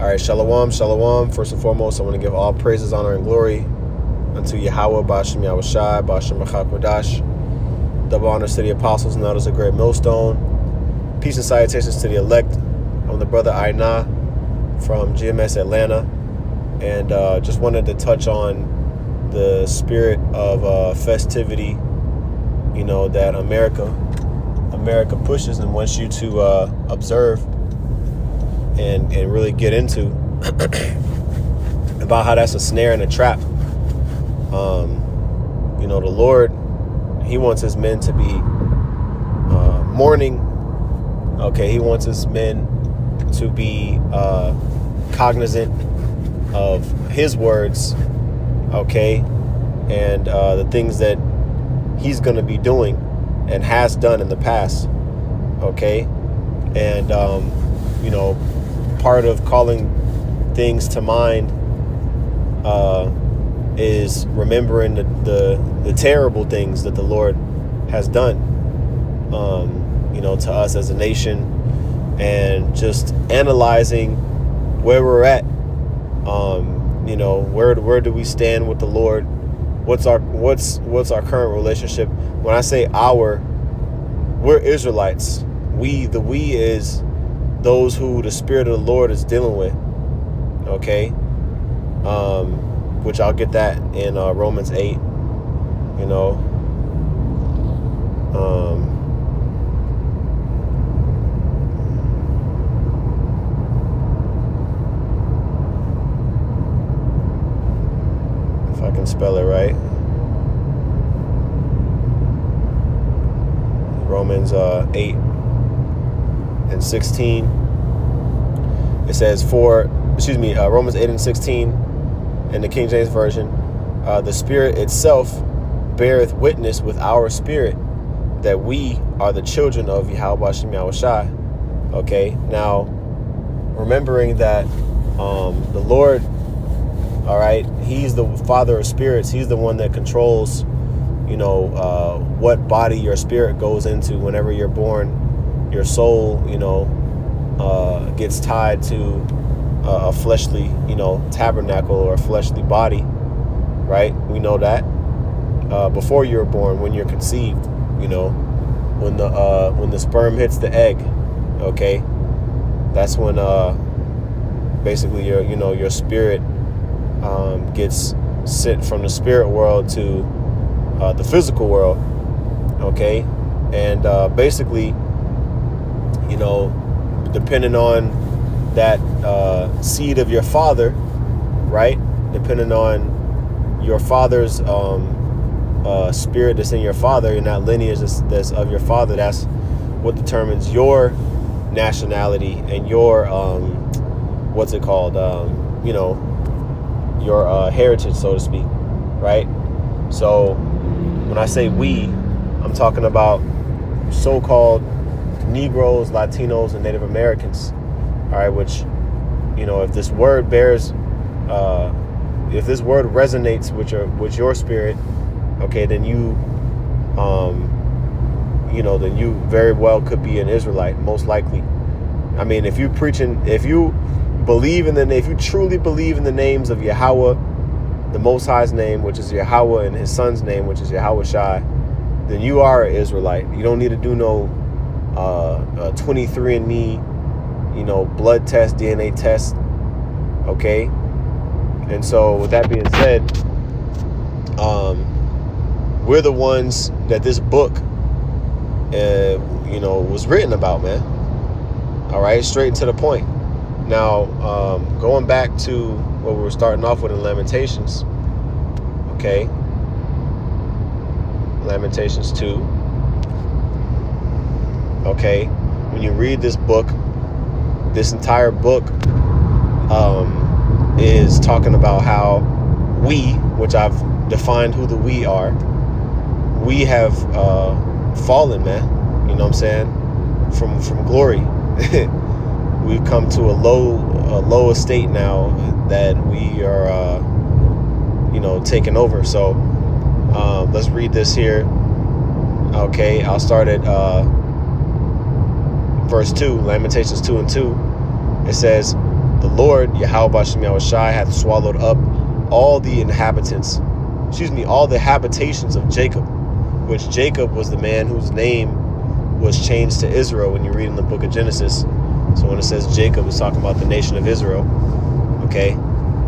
All right, shalom, shalom. First and foremost, I want to give all praises, honor, and glory unto Yahweh, Ba'ashem Yahushai, Ba'ashem Kodash. Double honors to the apostles and elders of Great Millstone. Peace and salutations to the elect. I'm the brother Aina from GMS Atlanta, and just wanted to touch on the spirit of festivity, that America pushes and wants you to observe and really get into about how that's a snare and a trap. The Lord, he wants his men to be mourning. Okay, he wants his men to be cognizant of his words, okay, and the things that he's going to be doing and has done in the past, okay, and part of calling things to mind is remembering the terrible things that the Lord has done, to us as a nation, and just analyzing where we're at. Where do we stand with the Lord? What's our current relationship? When I say we're Israelites. The we is those who the Spirit of the Lord is dealing with. Okay, which I'll get that in Romans 8. If I can spell it right. Romans 8 and 16. It says Romans 8 and 16 in the King James Version. The Spirit itself beareth witness with our spirit that we are the children of Yahweh Shem Yahushai. Okay, now remembering that the Lord, all right, he's the Father of spirits. He's the one that controls what body your spirit goes into whenever you're born. Your soul, gets tied to a fleshly, tabernacle or a fleshly body, right? We know that before you're born, when you're conceived, when the sperm hits the egg, okay, that's when basically your spirit gets sent from the spirit world to the physical world, okay, and basically, depending on that seed of your father, right? Depending on your father's spirit that's in your father, and that lineage that's of your father, that's what determines your nationality and your your heritage, so to speak, right? So when I say we, I'm talking about so-called Negroes, Latinos, and Native Americans. All right, which, if this word if this word resonates with your spirit, okay, then you very well could be an Israelite, most likely. I mean, if you truly believe in the names of Yahweh, the Most High's name, which is Yahweh, and his son's name, which is Yahushai, then you are an Israelite. You don't need to do no 23andMe, blood test, DNA test, okay? And so with that being said, we're the ones that this book, was written about, man. All right, straight and to the point. Now, going back to what we were starting off with in Lamentations, okay? Lamentations 2. Okay, when you read this book, this entire book is talking about how we, which I've defined who the we are, we have fallen, man. You know what I'm saying? From glory. We've come to a low estate now that we are taking over. So let's read this here. Okay, I'll start at verse 2, Lamentations 2 and 2. It says, The Lord, Yahweh Bashem Yahushai, hath swallowed up all the habitations of Jacob, which Jacob was the man whose name was changed to Israel when you read in the book of Genesis. So when it says Jacob, it's talking about the nation of Israel. Okay,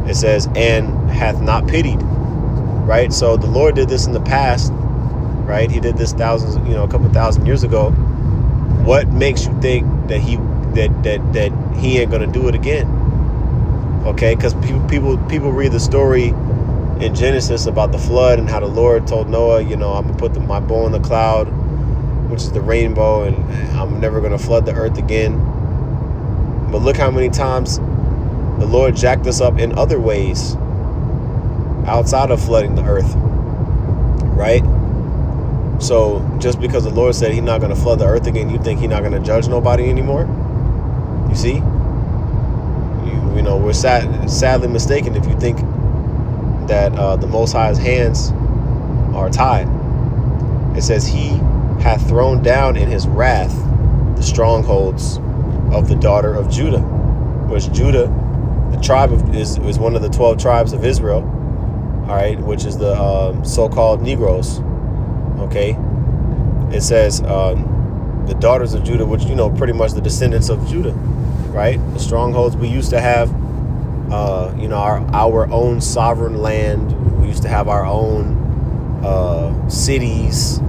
it says, and hath not pitied, right? So the Lord did this in the past, right? He did this a couple thousand years ago. What makes you think that he ain't gonna do it again? Okay, because people read the story in Genesis about the flood and how the Lord told Noah, I'm gonna put my bow in the cloud, which is the rainbow, and I'm never gonna flood the earth again. But look how many times the Lord jacked us up in other ways outside of flooding the earth, right? So just because the Lord said he's not going to flood the earth again, you think he's not going to judge nobody anymore? You see? We're sadly mistaken if you think that the Most High's hands are tied. It says he hath thrown down in his wrath the strongholds of the daughter of Judah, which Judah, the tribe is one of the 12 tribes of Israel, all right, which is the so-called Negroes. Okay, it says the daughters of Judah, which pretty much the descendants of Judah, right? The strongholds. We used to have our own sovereign land. We used to have our own cities.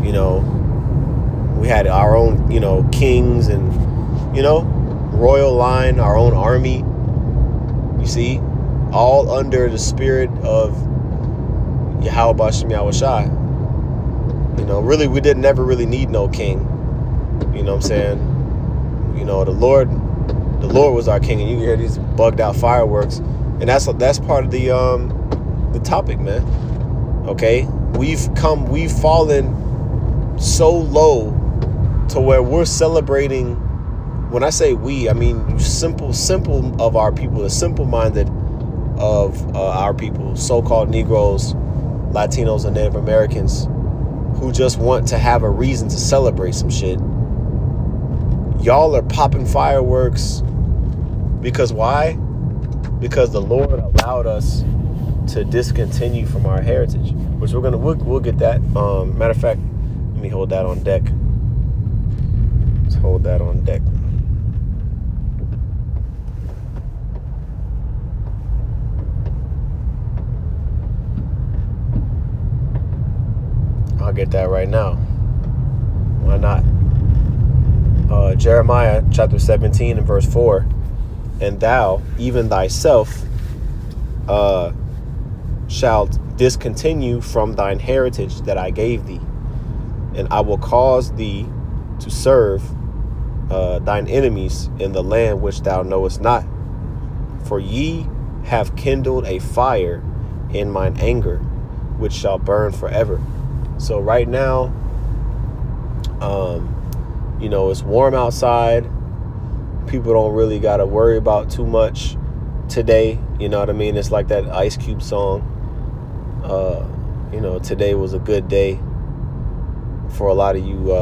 We had our own kings and royal line, our own army. You see, all under the spirit of Yahweh Bashem Yahushai. Really, we didn't never really need no king. You know what I'm saying? The Lord was our king, and you hear these bugged out fireworks, and that's part of the topic, man. Okay, we've fallen so low to where we're celebrating. When I say we, I mean simple of our people, the simple-minded of our people, so-called Negroes, Latinos, and Native Americans, who just want to have a reason to celebrate some shit. Y'all are popping fireworks because why? Because the Lord allowed us to discontinue from our heritage, which we'll get that. Matter of fact, let me hold that on deck. Let's hold that on deck. I'll get that right now. Why not? Jeremiah chapter 17 and verse 4. And thou, even thyself, shalt discontinue from thine heritage that I gave thee. And I will cause thee to serve thine enemies in the land which thou knowest not. For ye have kindled a fire in mine anger, which shall burn forever. So right now, it's warm outside. People don't really got to worry about too much today. You know what I mean? It's like that Ice Cube song. Today was a good day for a lot of you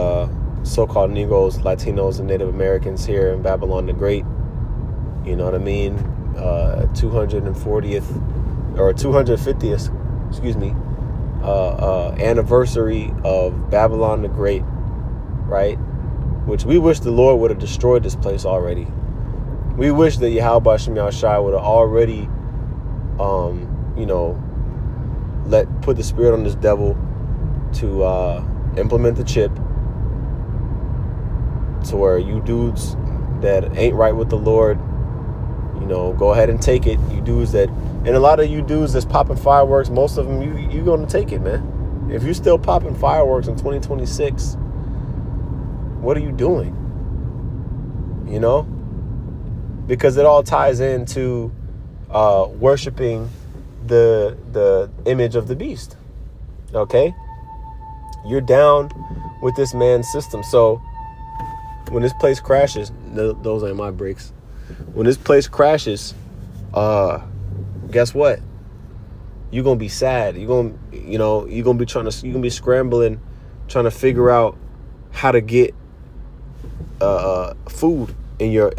so-called Negroes, Latinos, and Native Americans here in Babylon the Great. You know what I mean? 240th or 250th, excuse me, anniversary of Babylon the Great, right? Which we wish the Lord would have destroyed this place already. We wish that Yahweh Bashem Yahushai would have already, put the spirit on this devil to implement the chip, to where you dudes that ain't right with the Lord, go ahead and take it. You dudes that, and a lot of you dudes that's popping fireworks, most of them, you gonna take it, man. If you're still popping fireworks in 2026, what are you doing? Because it all ties into worshiping the image of the beast. Okay? You're down with this man's system. So when this place crashes, those ain't my brakes. When this place crashes, guess what? You're gonna be sad. You're gonna be scrambling, trying to figure out how to get food in your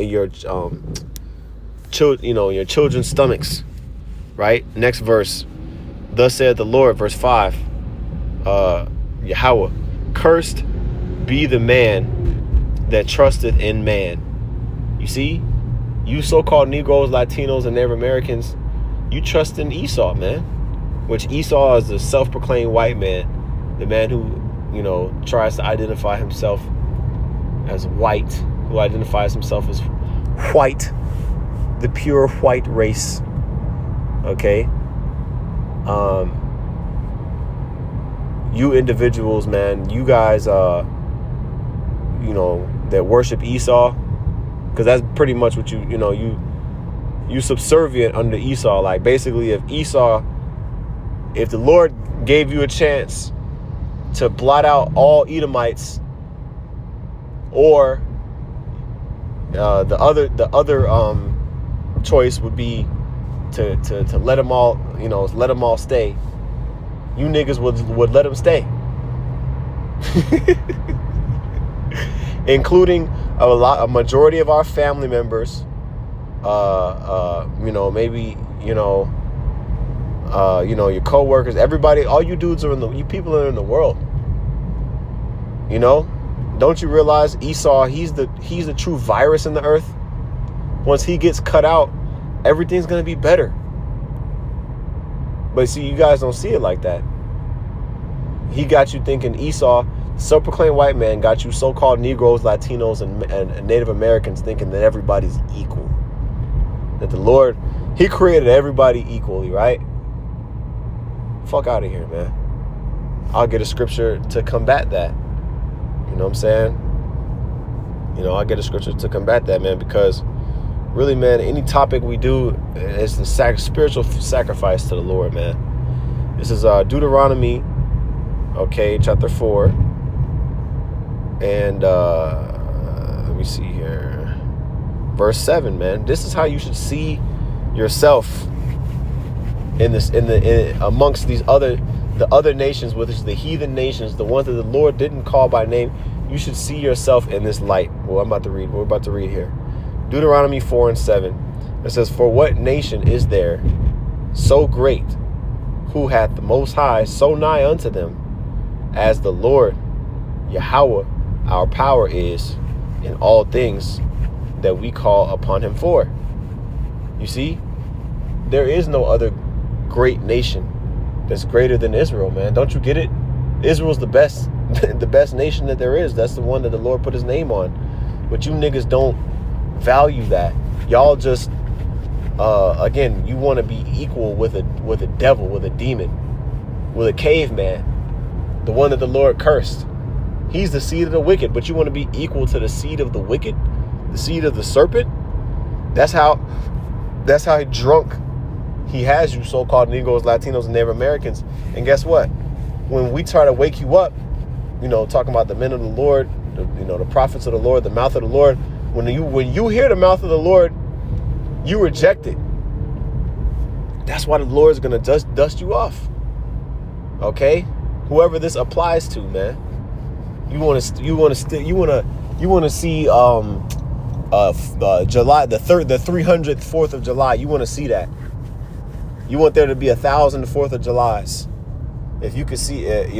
your children's stomachs, right? Next verse. Thus saith the Lord, verse 5. Yahweh, cursed be the man that trusteth in man. You see, you so-called Negroes, Latinos, and Native Americans, you trust in Esau, man. Which Esau is the self-proclaimed white man, the man who, tries to identify himself as white, who identifies himself as white, the pure white race. Okay. You individuals, man, you guys, that worship Esau, because that's pretty much what you subservient under Esau. Like, basically, if the Lord gave you a chance to blot out all Edomites, or the other choice would be to let them all, let them all stay. You niggas would let them stay, including a majority of our family members. Maybe your co-workers, everybody, all you dudes you people are in the world. Don't you realize Esau, he's the true virus in the earth? Once he gets cut out, everything's going to be better. But see, you guys don't see it like that. He got you thinking Esau, self-proclaimed white man, got you so-called Negroes, Latinos, and Native Americans thinking that everybody's equal. That the Lord, he created everybody equally, right? Fuck out of here, man. I'll get a scripture to combat that. You know what I'm saying? I'll get a scripture to combat that, man, because really, man, any topic we do is the spiritual sacrifice to the Lord, man. This is Deuteronomy, chapter 4. And let me see here. Verse 7, man. This is how you should see yourself amongst the other nations, which is the heathen nations, the ones that the Lord didn't call by name. You should see yourself in this light. Well, we're about to read here. Deuteronomy 4:7. It says, "For what nation is there so great, who hath the Most High so nigh unto them, as the Lord Yahweh our power is in all things that we call upon him for." You see, there is no other great nation that's greater than Israel, man. Don't you get it? Israel's the best, the best nation that there is. That's the one that the Lord put his name on. But you niggas don't value that. Y'all just, again, you want to be equal with a devil, with a demon, with a caveman, the one that the Lord cursed. He's the seed of the wicked, but you want to be equal to the seed of the wicked, the seed of the serpent. That's how drunk he has you, so-called Negroes, Latinos, and Native Americans. And guess what? When we try to wake you up, talking about the men of the Lord, the prophets of the Lord, the mouth of the Lord, when you hear the mouth of the Lord, you reject it. That's why the Lord is going to dust you off. Okay? Whoever this applies to, man. You want to see July the 300th 4th of July. You want to see that. You want there to be 1,000 4th of Julys. If you could see it,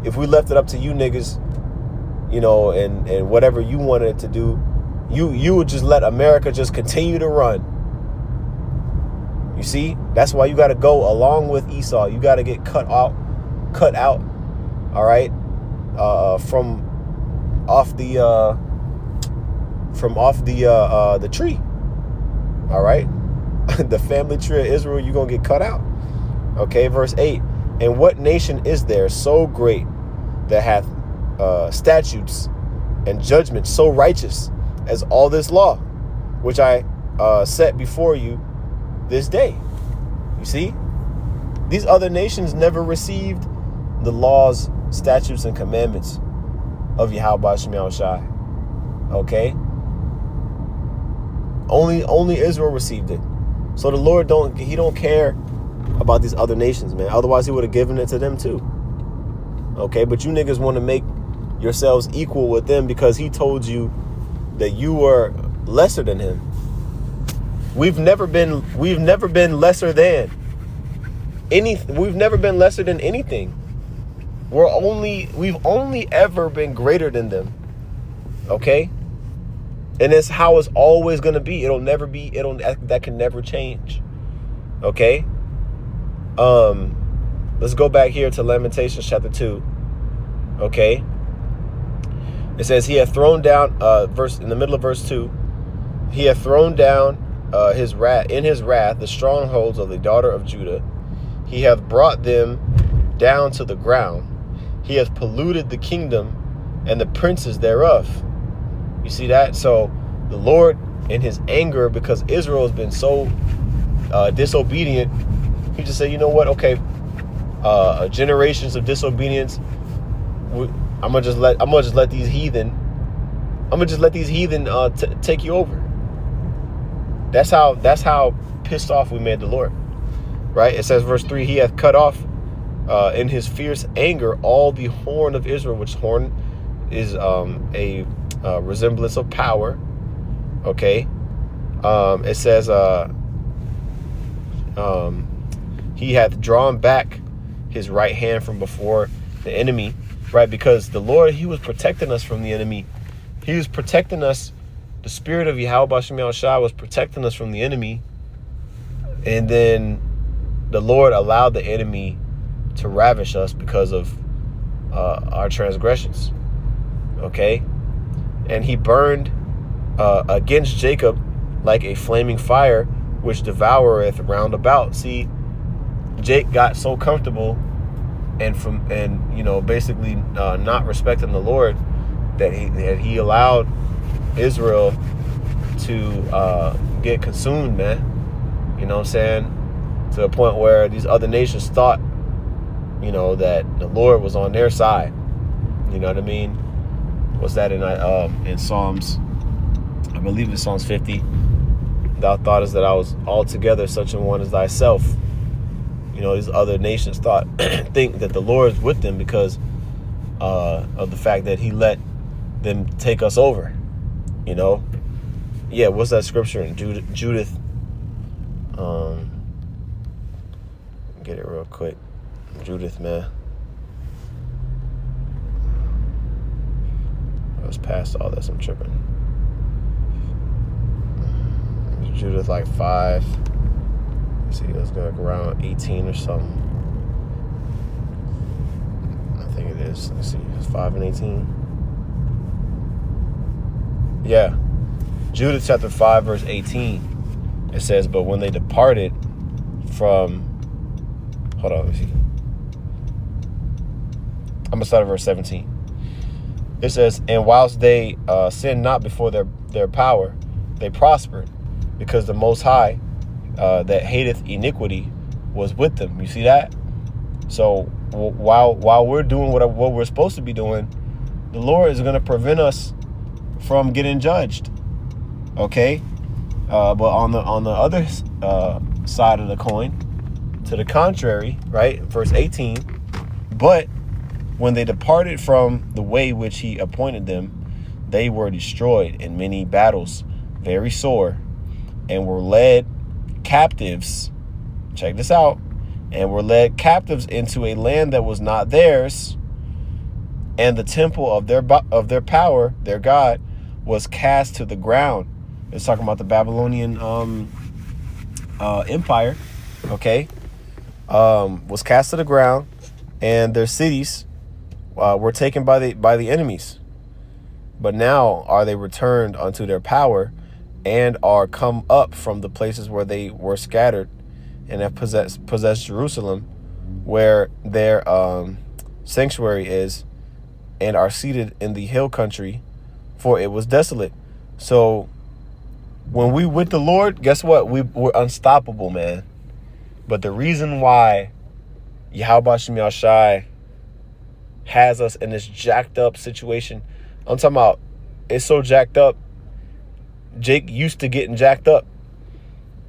if we left it up to you niggas, and whatever you wanted to do, you would just let America just continue to run. You see, that's why you got to go along with Esau. You got to get cut out. All right. From off the tree. All right. The family tree of Israel, you're going to get cut out. Okay. Verse 8. And what nation is there so great that hath statutes and judgments so righteous as all this law, which I set before you this day? You see, these other nations never received the laws, statutes, and commandments of Yahweh Shema Shai. Okay? Only Israel received it. So the Lord don't care about these other nations, man. Otherwise he would have given it to them too. Okay, but you niggas want to make yourselves equal with them because he told you that you were lesser than him. We've never been lesser than we've never been lesser than anything. We've only ever been greater than them. Okay? And that's how it's always going to be. That can never change. Okay? Let's go back here to Lamentations chapter 2. Okay? It says, he hath thrown down, in the middle of verse 2, he hath thrown down his wrath the strongholds of the daughter of Judah. He hath brought them down to the ground. He hath polluted the kingdom and the princes thereof. You see that? So the Lord, in his anger, because Israel has been so disobedient, he just said, you know what? Okay, generations of disobedience. I'm gonna just let these heathen take you over. That's how pissed off we made the Lord. Right? It says, verse 3, he hath cut off in his fierce anger all the horn of Israel, which horn is a resemblance of power. Okay. It says he hath drawn back his right hand from before the enemy. Right? Because the Lord, he was protecting us from the enemy. He was protecting us. The spirit of Yahweh Shem Yahushua was protecting us from the enemy. And then the Lord allowed the enemy to ravish us because of our transgressions. Okay? And he burned against Jacob like a flaming fire, which devoureth round about. See, Jake got so comfortable and basically not respecting the Lord that he allowed Israel to get consumed, man. You know what I'm saying? To the point where these other nations thought, that the Lord was on their side. You know what I mean? What's that in Psalms? I believe it's Psalms 50. Thou thoughtest that I was altogether such an one as thyself. These other nations think that the Lord is with them because of the fact that he let them take us over. Yeah, what's that scripture in Judith? Get it real quick. Judith, man. I was past all this. I'm tripping. Judith, like 5. Let's see, let's go around 18 or something. I think it is. Let's see, it's 5 and 18. Yeah. Judith chapter 5, verse 18. It says, but when they departed from... Hold on, let me see. I'm going to start at verse 17. It says, and whilst they sinned not before their power, they prospered, because the Most High that hateth iniquity was with them. You see that? So while we're doing what we're supposed to be doing, the Lord is going to prevent us from getting judged. Okay? But on the other side of the coin, to the contrary, right? Verse 18, but when they departed from the way which he appointed them, they were destroyed in many battles, very sore, and were led captives. Check this out. And were led captives into a land that was not theirs, and the temple of their power, their God, was cast to the ground. It's talking about the Babylonian empire. Okay, was cast to the ground, and their cities were taken by the enemies. But now are they returned unto their power, and are come up from the places where they were scattered, and have possessed Jerusalem, where their sanctuary is, and are seated in the hill country, for it was desolate. So when we with the Lord, guess what? We're unstoppable, man. But the reason why Yahweh Shem Yahushua has us in this jacked up situation, I'm talking about, it's so jacked up. Jake used to getting jacked up.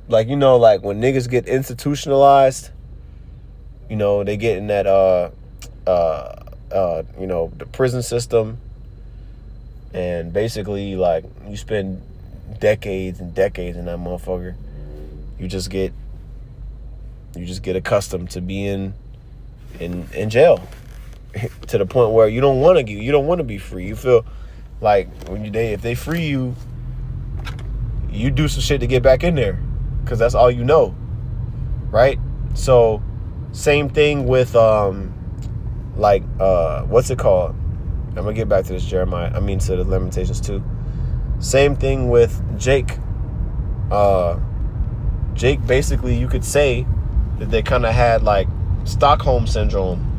Like, like when niggas get institutionalized, they get in that, the prison system. And basically, like, you spend decades and decades in that motherfucker. you just get accustomed to being in jail to the point where you don't want to be free. You feel like if they free you, you do some shit to get back in there because that's all you know, right? So same thing with what's it called? I'm gonna get back to this to the Lamentations 2. Same thing with Jake. Jake, basically, you could say that they kind of had like Stockholm syndrome,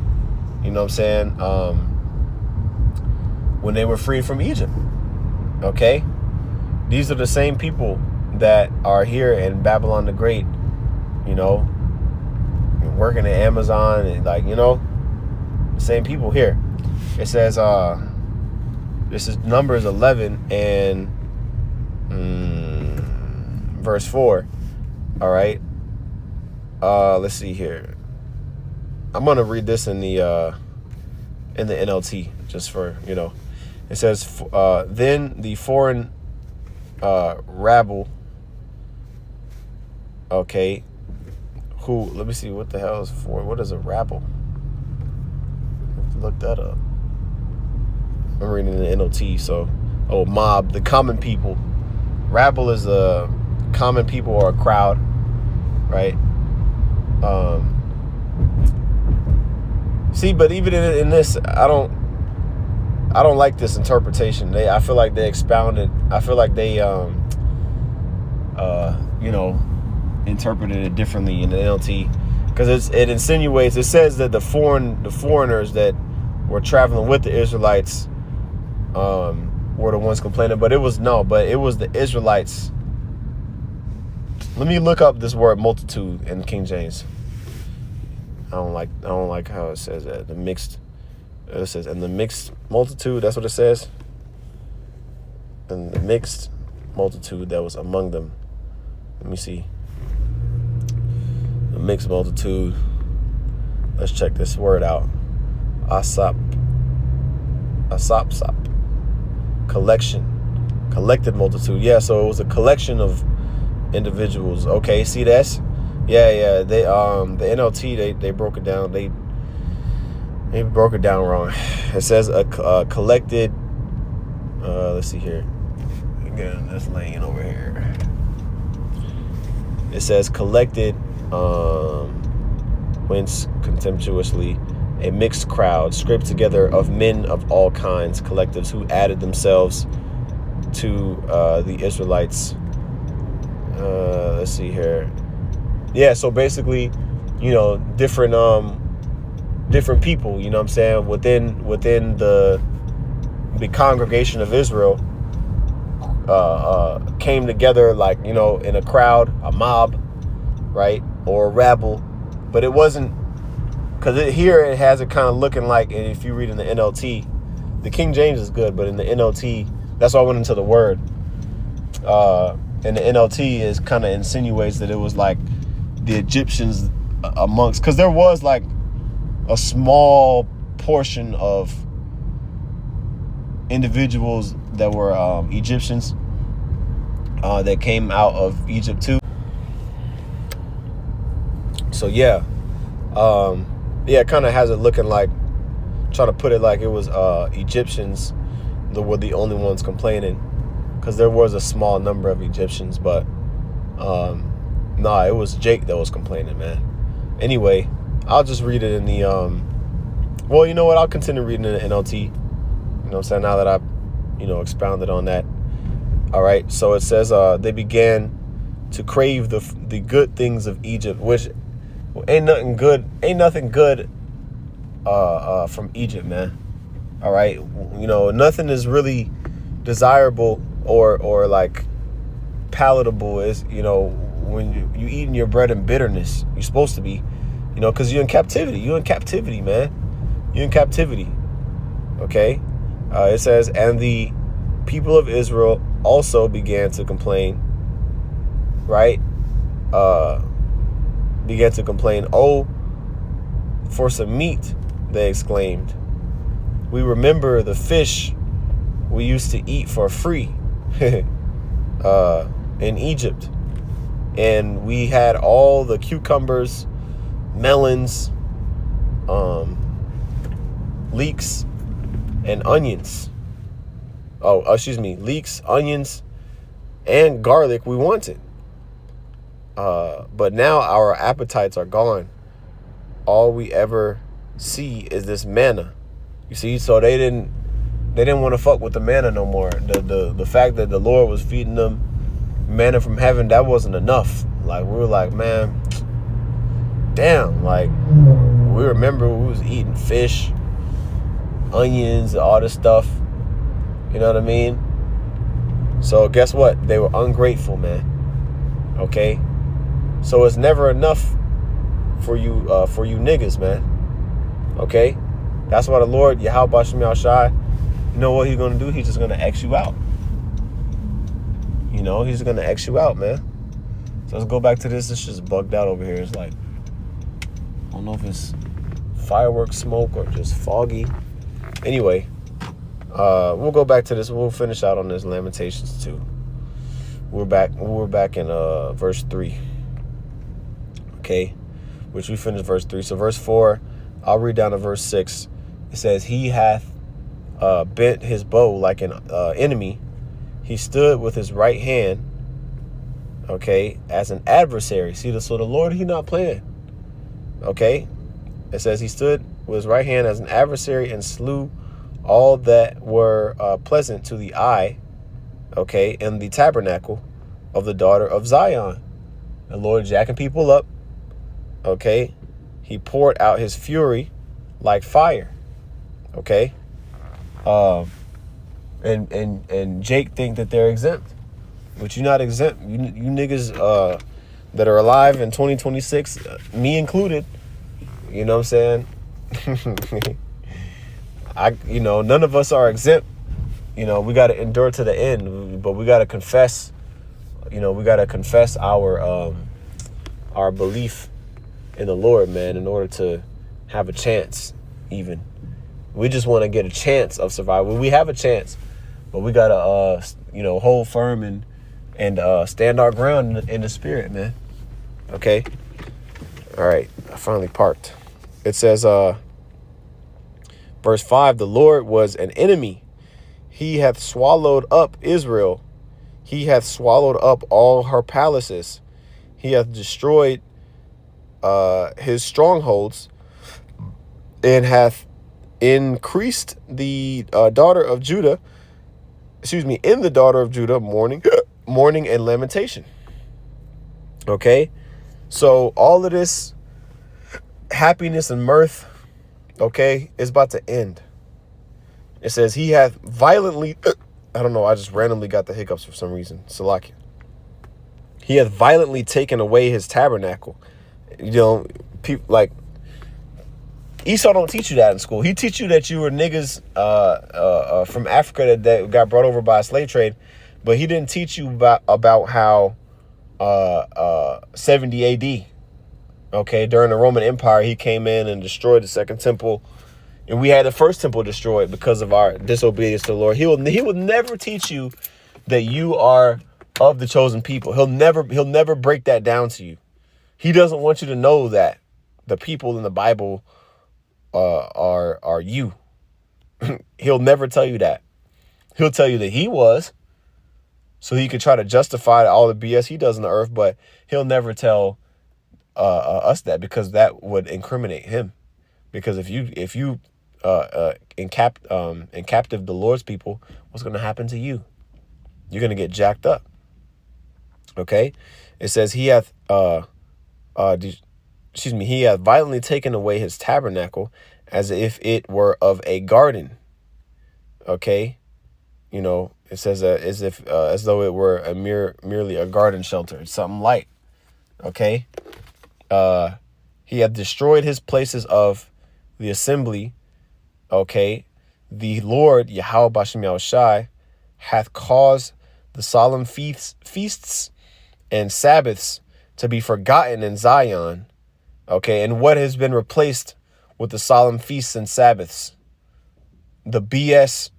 you know what I'm saying? When they were freed from Egypt. Okay? These are the same people that are here in Babylon the Great, working at Amazon and same people here. It says, this is Numbers 11 and verse 4. All right. Let's see here. I'm going to read this in the NLT just for, It says, then the foreign rabble, okay, let me see, what the hell is what is a rabble? Look that up. I'm reading the NLT, so, mob, the common people. Rabble is a common people or a crowd, right? See, but even in this, I don't like this interpretation. I feel like they expounded. I feel like they, interpreted it differently in the NLT, because it insinuates. It says that the foreigners that were traveling with the Israelites, were the ones complaining, but it was the Israelites. Let me look up this word multitude in King James. I don't like how it says that. It says, and the mixed multitude, that's what it says. And the mixed multitude that was among them. Let me see. The mixed multitude. Let's check this word out. Asap. Collected multitude. Yeah, so it was a collection of individuals. Okay, see that's they the NLT they broke it down. They broke it down wrong. It says a collected, let's see here. Again, this lane over here. It says collected, whence contemptuously, a mixed crowd, scraped together of men of all kinds, collectives who added themselves to the Israelites. Let's see here. Yeah, so basically, different people, what I'm saying, within the congregation of Israel, came together in a crowd, a mob, right, or a rabble. But it wasn't, because here it has it kind of looking like, and if you read in the NLT, the King James is good, but in the NLT, that's why I went into the word. And the NLT is kind of insinuates that it was like the Egyptians amongst, because there was like a small portion of individuals that were Egyptians that came out of Egypt too. So yeah, it kind of has it looking like, trying to put it like it was Egyptians that were the only ones complaining, because there was a small number of Egyptians, but it was Jake that was complaining, man. Anyway, I'll just read it in the well, you know what, I'll continue reading in the NLT, you know what I'm saying, now that I've expounded on that. All right, so it says they began to crave the good things of Egypt, which ain't nothing good from Egypt, man. All right, nothing is really desirable or like palatable is when you eating your bread in bitterness. You're supposed to be, because you're in captivity. Man. You're in captivity. Okay. It says, and the people of Israel also began to complain. Right. Began to complain. Oh, for some meat, they exclaimed. We remember the fish we used to eat for free in Egypt. and we had all the cucumbers, melons, leeks, and onions. Leeks, onions, and garlic we wanted. But now our appetites are gone. All we ever see is this manna. You see, so they didn't want to fuck with the manna no more. The fact that the Lord was feeding them manna from heaven, that wasn't enough. Like, we were like, man, damn, like, we remember we was eating fish, onions, and all this stuff. You know what I mean? So guess what? They were ungrateful, man. Okay? So it's never enough for you niggas, man. Okay? That's why the Lord, Yahweh Shem Shai, you know what he's going to do? He's just going to X you out. You know, he's going to X you out, man. So let's go back to this. It's just bugged out over here. It's like, I don't know if it's fireworks smoke or just foggy. Anyway, we'll go back to this. We'll finish out on this Lamentations 2. We're back in verse 3. Okay? Which we finished verse 3. So verse 4, I'll read down to verse 6. It says, he hath bent his bow like an enemy. He stood with his right hand, okay, as an adversary. See, so the Lord, he not playing. Okay? It says he stood with his right hand as an adversary and slew all that were pleasant to the eye, okay, in the tabernacle of the daughter of Zion. The Lord jacking people up, okay. He poured out his fury like fire, okay. And Jake think that they're exempt, but you're not exempt. You niggas that are alive in 2026, me included. You know what I'm saying? None of us are exempt. You know, we got to endure to the end, but we got to confess. You know, we got to confess our belief in the Lord, man, in order to have a chance. Even we just want to get a chance of survival. We have a chance, but we got to hold firm and stand our ground in the spirit, man. Okay. All right. I finally parked. It says, verse 5, the Lord was an enemy. He hath swallowed up Israel. He hath swallowed up all her palaces. He hath destroyed his strongholds, and hath increased the daughter of Judah, in the daughter of Judah, mourning and lamentation. Okay? So all of this happiness and mirth, okay, is about to end. It says he hath violently, I don't know, I just randomly got the hiccups for some reason. Salakia. He hath violently taken away his tabernacle. You know, people like Esau don't teach you that in school. He teach you that you were niggas from Africa that got brought over by a slave trade, but he didn't teach you about how 70 AD, okay, during the Roman Empire, he came in and destroyed the second temple, and we had the first temple destroyed because of our disobedience to the Lord. He will never teach you that you are of the chosen people. He'll never break that down to you. He doesn't want you to know that the people in the Bible are you. He'll never tell you that. He'll tell you that he was, so he could try to justify all the BS he does on the earth, but he'll never tell us that, because that would incriminate him. Because if you in captive the Lord's people, what's going to happen to you? You're going to get jacked up. Okay? It says he hath he hath violently taken away his tabernacle as if it were of a garden. Okay? You know, it says as though it were merely a garden shelter. It's something light. Okay? He hath destroyed his places of the assembly. Okay? The Lord, Yahweh Bashem Yahushai, hath caused the solemn feasts and Sabbaths to be forgotten in Zion. Okay, and what has been replaced with the solemn feasts and Sabbaths? The BS,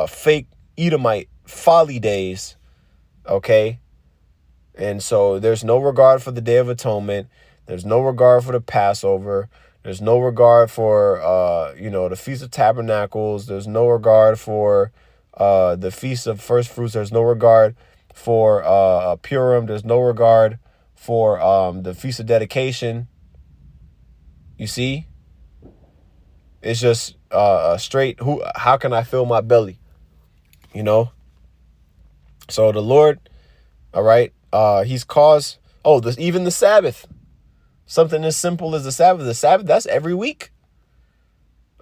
fake Edomite Follydays. Okay, And so there's no regard for the Day of Atonement. There's no regard for the Passover. There's no regard for, the Feast of Tabernacles. There's no regard for the Feast of First Fruits. There's no regard for Purim. There's no regard for the Feast of Dedication. You see? It's just straight, how can I fill my belly? So the Lord, all right, he's caused, even the Sabbath. Something as simple as the Sabbath. The Sabbath, that's every week.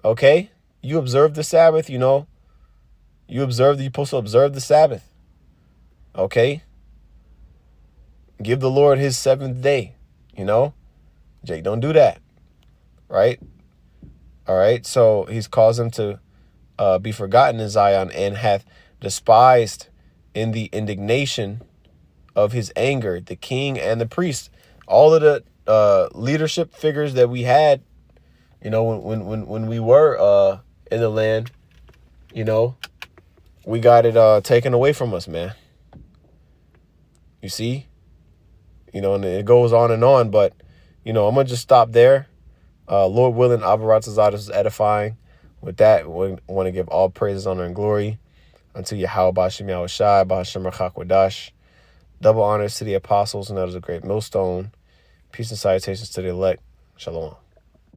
Okay? You observe the Sabbath, you're supposed to observe the Sabbath. Okay? Give the Lord his seventh day, Jake, don't do that. Right? All right? So he's caused him to be forgotten in Zion, and hath despised in the indignation of his anger the king and the priest. All of the leadership figures that we had, when we were in the land, we got it taken away from us, man. You see? And it goes on, but I'm gonna just stop there. Lord willing, Abaratazad is edifying. With that, we want to give all praises, honor, and glory unto Yahweh Bashim Yahushai, Bahashem Rachakwadash. Double honors to the apostles and others of great millstone. Peace and salutations to the elect. Shalom.